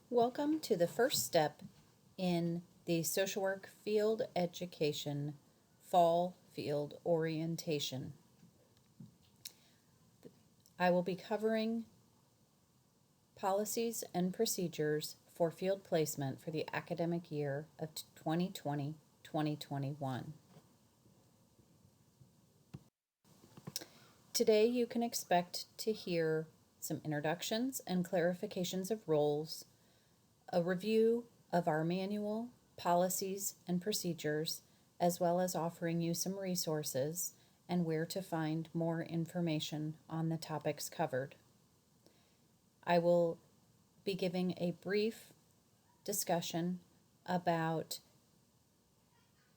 Welcome to the first step in the social work field education fall field orientation. I will be covering policies and procedures for field placement for the academic year of 2020-2021. Today you can expect to hear some introductions and clarifications of roles, a review of our manual, policies, and procedures, as well as offering you some resources and where to find more information on the topics covered. I will be giving a brief discussion about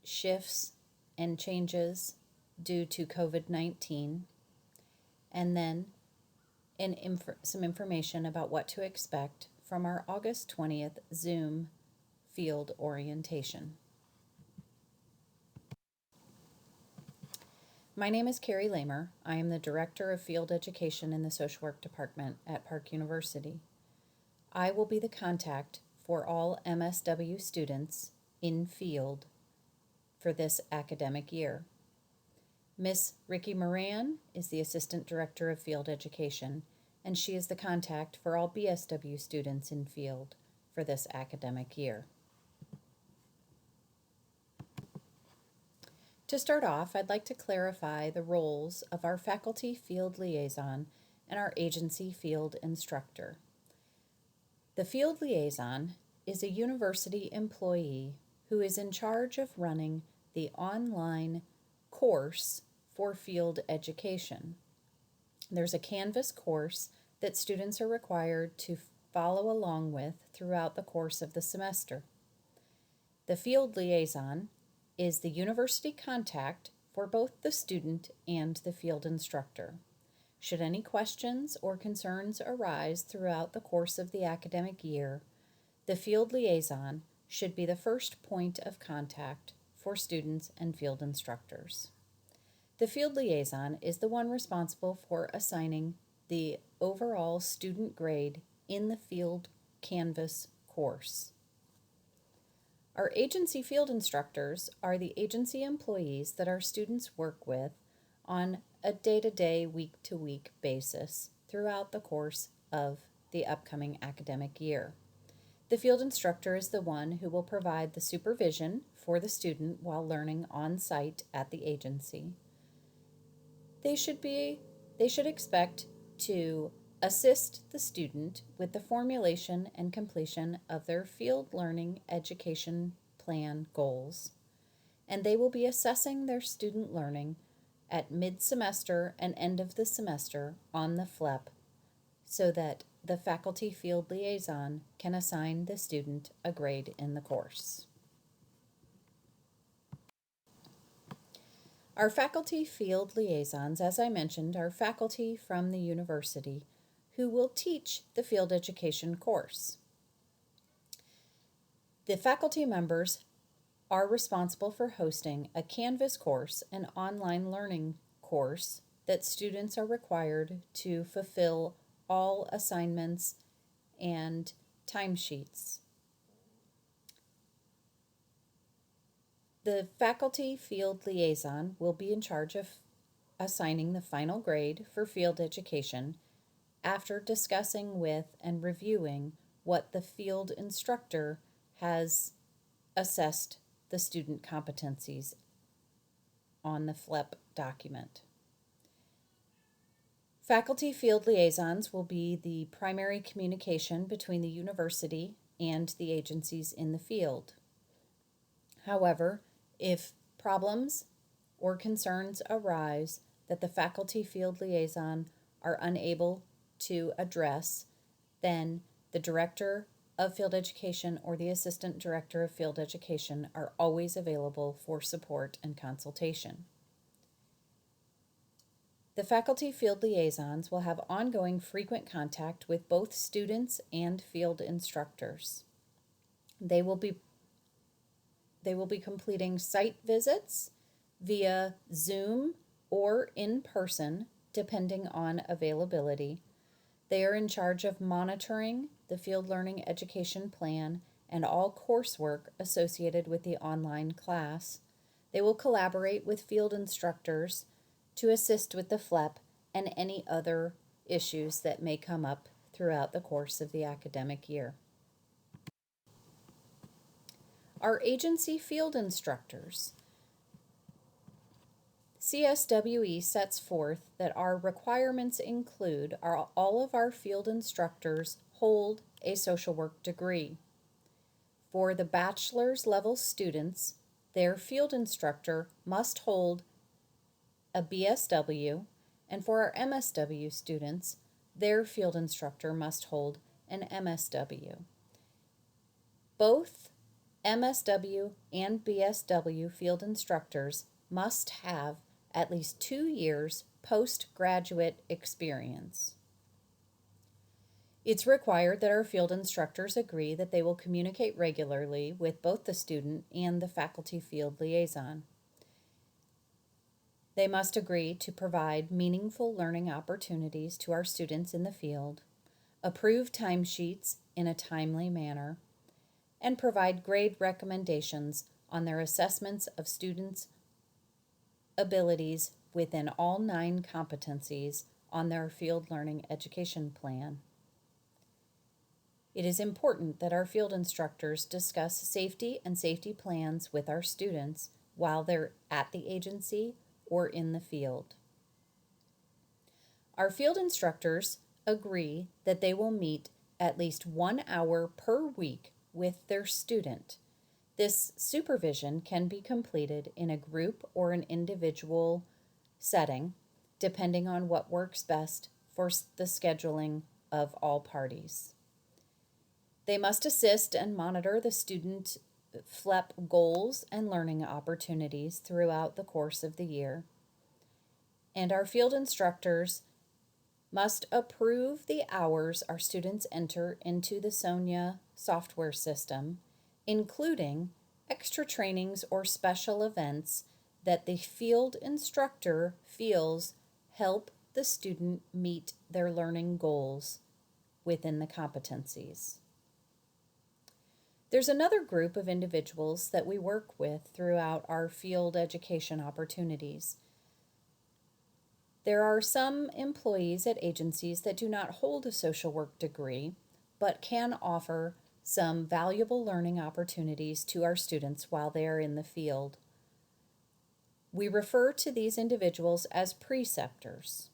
shifts and changes due to COVID-19, and then some information about what to expect from our August 20th Zoom field orientation. My name is Carrie Lamer. I am the Director of Field Education in the Social Work Department at Park University. I will be the contact for all MSW students in field for this academic year. Miss Ricky Moran is the Assistant Director of Field Education, and she is the contact for all BSW students in field for this academic year. To start off, I'd like to clarify the roles of our faculty field liaison and our agency field instructor. The field liaison is a university employee who is in charge of running the online course for field education. There's a Canvas course that students are required to follow along with throughout the course of the semester. The field liaison is the university contact for both the student and the field instructor. Should any questions or concerns arise throughout the course of the academic year, the field liaison should be the first point of contact for students and field instructors. The field liaison is the one responsible for assigning the overall student grade in the field Canvas course. Our agency field instructors are the agency employees that our students work with on a day-to-day, week-to-week basis throughout the course of the upcoming academic year. The field instructor is the one who will provide the supervision for the student while learning on site at the agency. They should expect to assist the student with the formulation and completion of their field learning education plan goals, and they will be assessing their student learning at mid-semester and end of the semester on the FLEP so that the faculty field liaison can assign the student a grade in the course. Our faculty field liaisons, as I mentioned, are faculty from the university who will teach the field education course. The faculty members are responsible for hosting a Canvas course, an online learning course that students are required to fulfill all assignments and timesheets. The faculty field liaison will be in charge of assigning the final grade for field education after discussing with and reviewing what the field instructor has assessed the student competencies on the FLEP document. Faculty field liaisons will be the primary communication between the university and the agencies in the field. However, if problems or concerns arise that the faculty field liaison are unable to address, then the director of field education or the assistant director of field education are always available for support and consultation. The faculty field liaisons will have ongoing frequent contact with both students and field instructors. They will be completing site visits via Zoom or in person, depending on availability, They are in charge of monitoring the field learning education plan and all coursework associated with the online class. They will collaborate with field instructors to assist with the FLEP and any other issues that may come up throughout the course of the academic year. Our agency field instructors. CSWE sets forth that our requirements include all of our field instructors hold a social work degree. For the bachelor's level students, their field instructor must hold a BSW, and for our MSW students, their field instructor must hold an MSW. Both MSW and BSW field instructors must have at least 2 years postgraduate experience. It's required that our field instructors agree that they will communicate regularly with both the student and the faculty field liaison. They must agree to provide meaningful learning opportunities to our students in the field, approve timesheets in a timely manner, and provide grade recommendations on their assessments of students' abilities within all 9 competencies on their field learning education plan. It is important that our field instructors discuss safety and safety plans with our students while they're at the agency or in the field. Our field instructors agree that they will meet at least 1 hour per week with their student. This supervision can be completed in a group or an individual setting, depending on what works best for the scheduling of all parties. They must assist and monitor the student FLEP goals and learning opportunities throughout the course of the year. And our field instructors must approve the hours our students enter into the SONIA software system, including extra trainings or special events that the field instructor feels help the student meet their learning goals within the competencies. There's another group of individuals that we work with throughout our field education opportunities. There are some employees at agencies that do not hold a social work degree, but can offer some valuable learning opportunities to our students while they are in the field. We refer to these individuals as preceptors.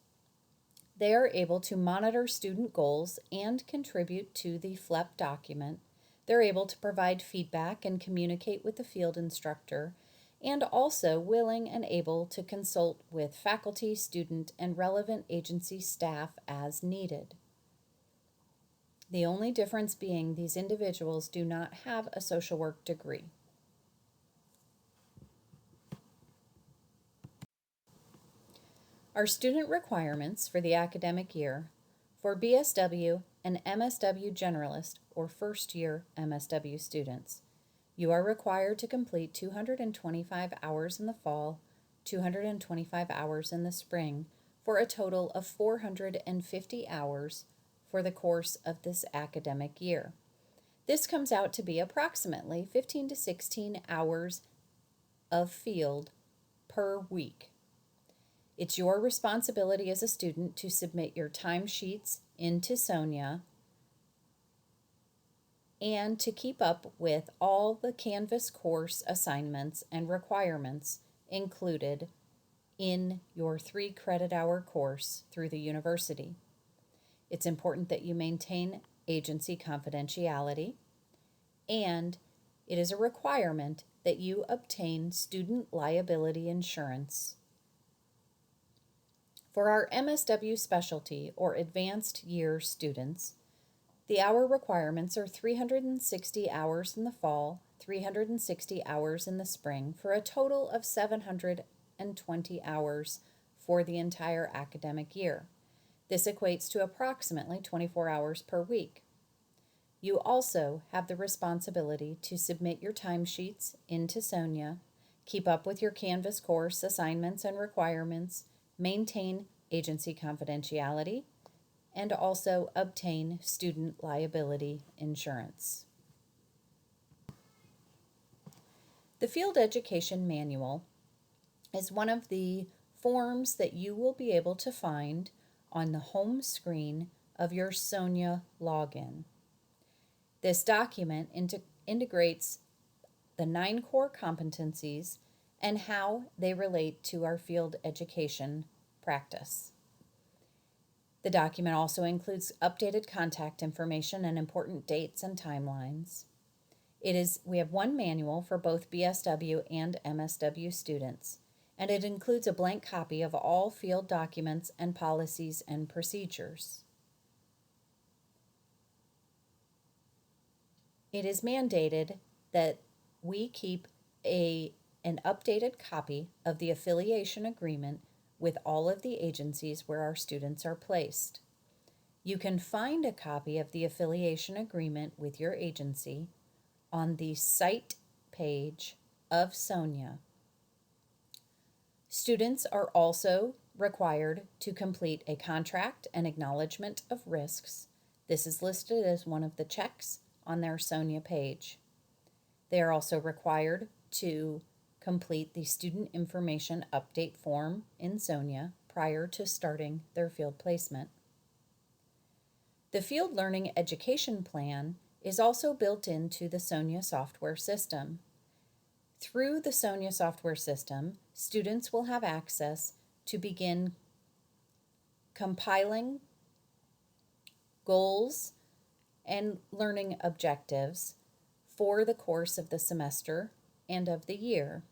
They are able to monitor student goals and contribute to the FLEP document. They're able to provide feedback and communicate with the field instructor, and also willing and able to consult with faculty, student, and relevant agency staff as needed. The only difference being these individuals do not have a social work degree. Our student requirements for the academic year for BSW and MSW generalist or first year MSW students. You are required to complete 225 hours in the fall, 225 hours in the spring, for a total of 450 hours for the course of this academic year. This comes out to be approximately 15 to 16 hours of field per week. It's your responsibility as a student to submit your timesheets into SONIA and to keep up with all the Canvas course assignments and requirements included in your 3 credit hour course through the university. It's important that you maintain agency confidentiality, and it is a requirement that you obtain student liability insurance. For our MSW specialty or advanced year students, the hour requirements are 360 hours in the fall, 360 hours in the spring, for a total of 720 hours for the entire academic year. This equates to approximately 24 hours per week. You also have the responsibility to submit your timesheets into SONIA, keep up with your Canvas course assignments and requirements, maintain agency confidentiality, and also obtain student liability insurance. The Field Education Manual is one of the forms that you will be able to find on the home screen of your Sonia login. This document integrates the 9 core competencies and how they relate to our field education practice. The document also includes updated contact information and important dates and timelines. We have one manual for both BSW and MSW students, and it includes a blank copy of all field documents and policies and procedures. It is mandated that we keep an updated copy of the affiliation agreement with all of the agencies where our students are placed. You can find a copy of the affiliation agreement with your agency on the site page of Sonia. Students are also required to complete a contract and acknowledgement of risks. This is listed as one of the checks on their Sonia page. They are also required to complete the student information update form in Sonia prior to starting their field placement. The Field Learning Education Plan is also built into the Sonia software system. Through the Sonia software system, students will have access to begin compiling goals and learning objectives for the course of the semester and of the year.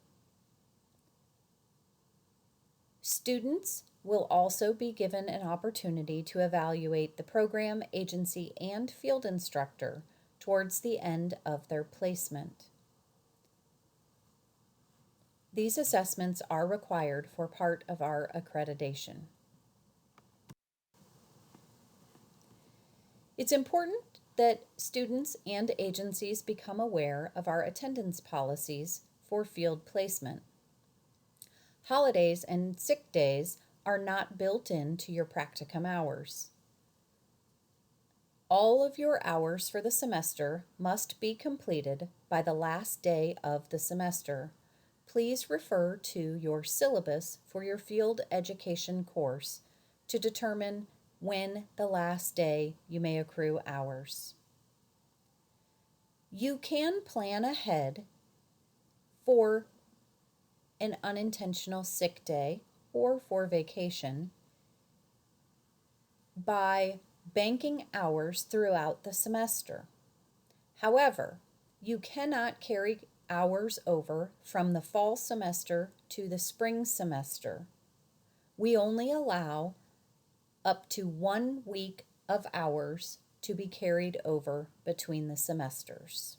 Students will also be given an opportunity to evaluate the program, agency, and field instructor towards the end of their placement. These assessments are required for part of our accreditation. It's important that students and agencies become aware of our attendance policies for field placement. Holidays and sick days are not built into your practicum hours. All of your hours for the semester must be completed by the last day of the semester. Please refer to your syllabus for your field education course to determine when the last day you may accrue hours. You can plan ahead for an unintentional sick day or for vacation by banking hours throughout the semester. However, you cannot carry hours over from the fall semester to the spring semester. We only allow up to 1 week of hours to be carried over between the semesters.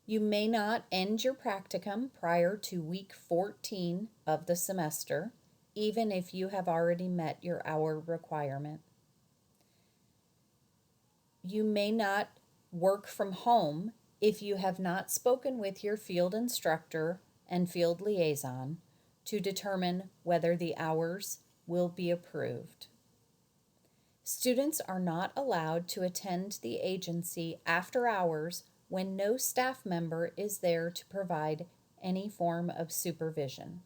You may not end your practicum prior to week 14 of the semester, even if you have already met your hour requirement. You may not work from home if you have not spoken with your field instructor and field liaison to determine whether the hours will be approved. Students are not allowed to attend the agency after hours when no staff member is there to provide any form of supervision.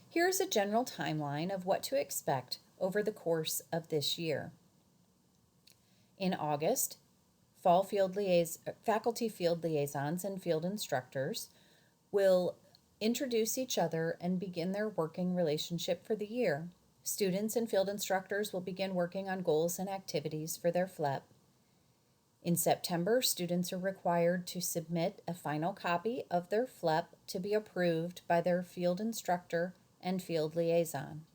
Here's a general timeline of what to expect over the course of this year. In August, faculty field liaisons and field instructors will introduce each other and begin their working relationship for the year. Students and field instructors will begin working on goals and activities for their FLEP. In September, students are required to submit a final copy of their FLEP to be approved by their field instructor and field liaison.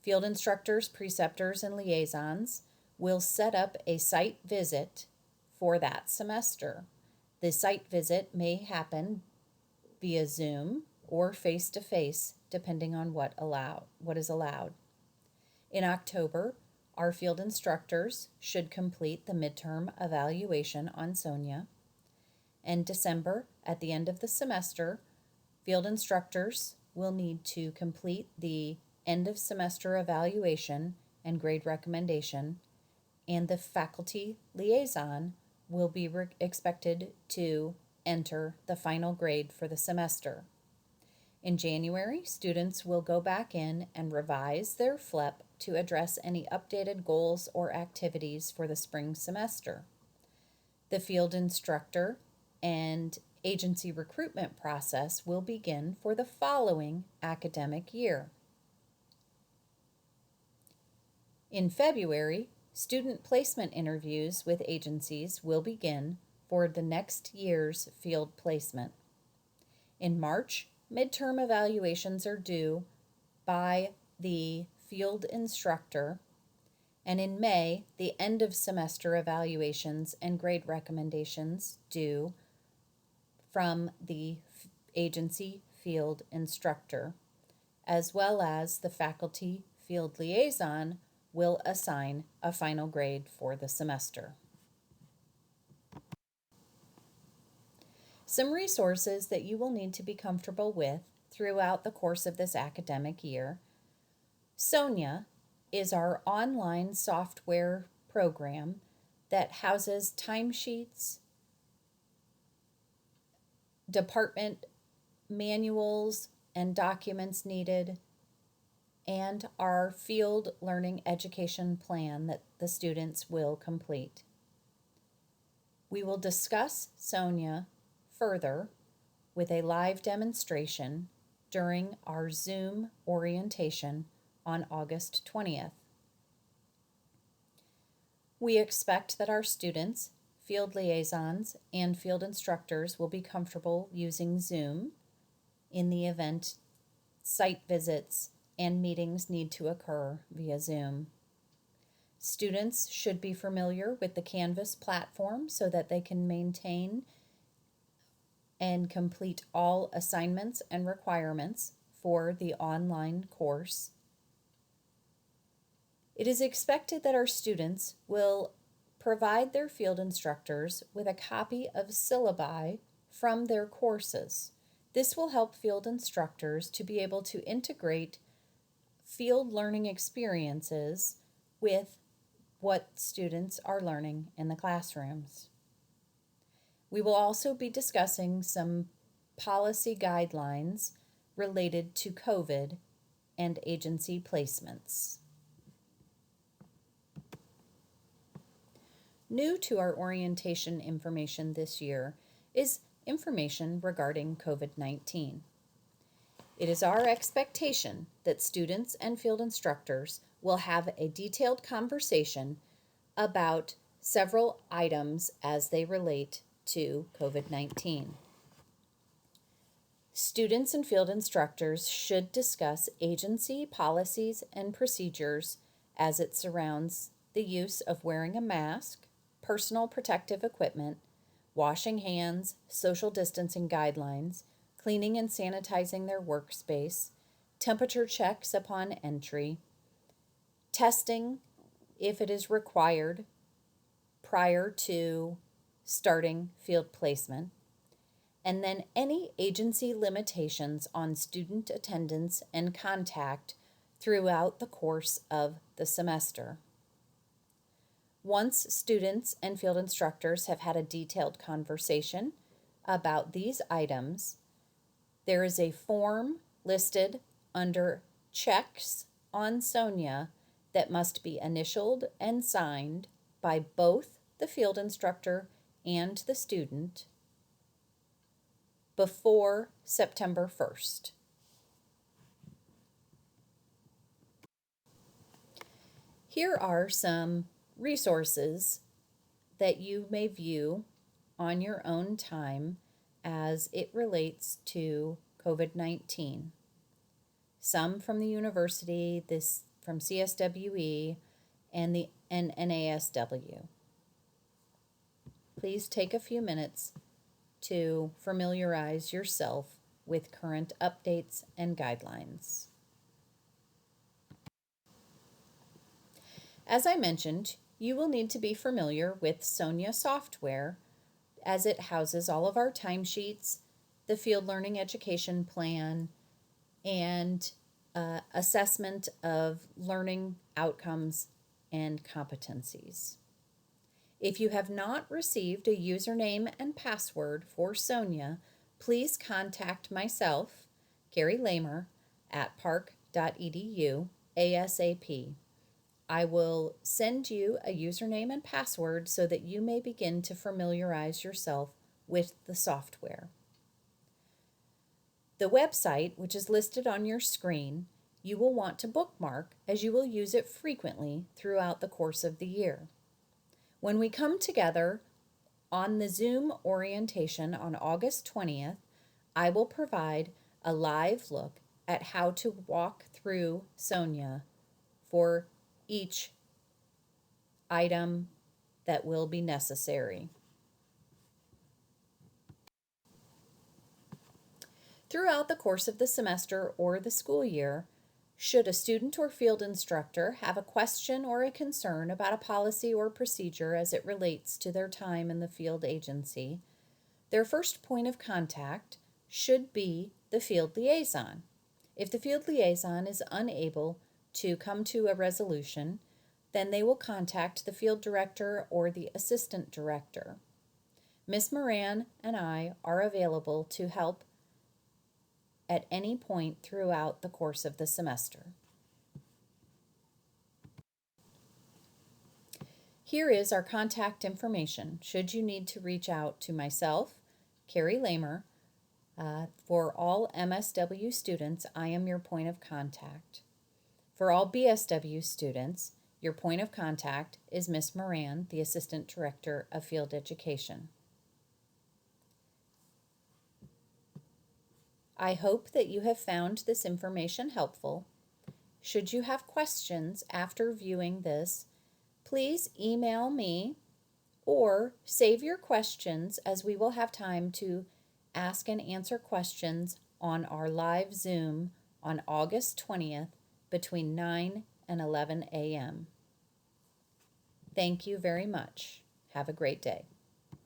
Field instructors, preceptors, and liaisons will set up a site visit for that semester. The site visit may happen via Zoom or face-to-face, depending on what is allowed. In October, our field instructors should complete the midterm evaluation on Sonia. In December, at the end of the semester, Field instructors will need to complete the end of semester evaluation and grade recommendation, and the faculty liaison will be expected to enter the final grade for the semester. In January, students will go back in and revise their FLEP to address any updated goals or activities for the spring semester. The field instructor and agency recruitment process will begin for the following academic year. In February, student placement interviews with agencies will begin for the next year's field placement. In March, midterm evaluations are due by the field instructor, and in May, the end of semester evaluations and grade recommendations due from the agency field instructor, as well as the faculty field liaison will assign a final grade for the semester. Some resources that you will need to be comfortable with throughout the course of this academic year. Sonia is our online software program that houses timesheets, department manuals and documents needed, and our field learning education plan that the students will complete. We will discuss Sonia further with a live demonstration during our Zoom orientation on August 20th. We expect that our students, field liaisons, and field instructors will be comfortable using Zoom in the event site visits and meetings need to occur via Zoom. Students should be familiar with the Canvas platform so that they can maintain and complete all assignments and requirements for the online course. It is expected that our students will provide their field instructors with a copy of syllabi from their courses. This will help field instructors to be able to integrate field learning experiences with what students are learning in the classrooms. We will also be discussing some policy guidelines related to COVID and agency placements. New to our orientation information this year is information regarding COVID-19. It is our expectation that students and field instructors will have a detailed conversation about several items as they relate to COVID-19. Students and field instructors should discuss agency policies and procedures as it surrounds the use of wearing a mask, personal protective equipment, washing hands, social distancing guidelines, cleaning and sanitizing their workspace, temperature checks upon entry, testing if it is required prior to starting field placement, and then any agency limitations on student attendance and contact throughout the course of the semester. Once students and field instructors have had a detailed conversation about these items, there is a form listed under checks on Sonia that must be initialed and signed by both the field instructor and the student before September 1st. Here are some resources that you may view on your own time as it relates to COVID-19. Some from the university, this from CSWE and the NASW. Please take a few minutes to familiarize yourself with current updates and guidelines. As I mentioned, you will need to be familiar with Sonia software as it houses all of our timesheets, the field learning education plan, and assessment of learning outcomes and competencies. If you have not received a username and password for Sonia, please contact myself, Carrie Lamer, at park.edu ASAP. I will send you a username and password so that you may begin to familiarize yourself with the software. The website, which is listed on your screen, you will want to bookmark as you will use it frequently throughout the course of the year. When we come together on the Zoom orientation on August 20th, I will provide a live look at how to walk through Sonia for each item that will be necessary. Throughout the course of the semester or the school year, should a student or field instructor have a question or a concern about a policy or procedure as it relates to their time in the field agency, their first point of contact should be the field liaison. If the field liaison is unable to come to a resolution, then they will contact the field director or the assistant director. Ms. Moran and I are available to help at any point throughout the course of the semester. Here is our contact information should you need to reach out to myself, Carrie Lamer. For all MSW students, I am your point of contact. For all BSW students, your point of contact is Ms. Moran, the Assistant Director of Field Education. I hope that you have found this information helpful. Should you have questions after viewing this, please email me or save your questions, as we will have time to ask and answer questions on our live Zoom on August 20th between 9 and 11 a.m. Thank you very much. Have a great day.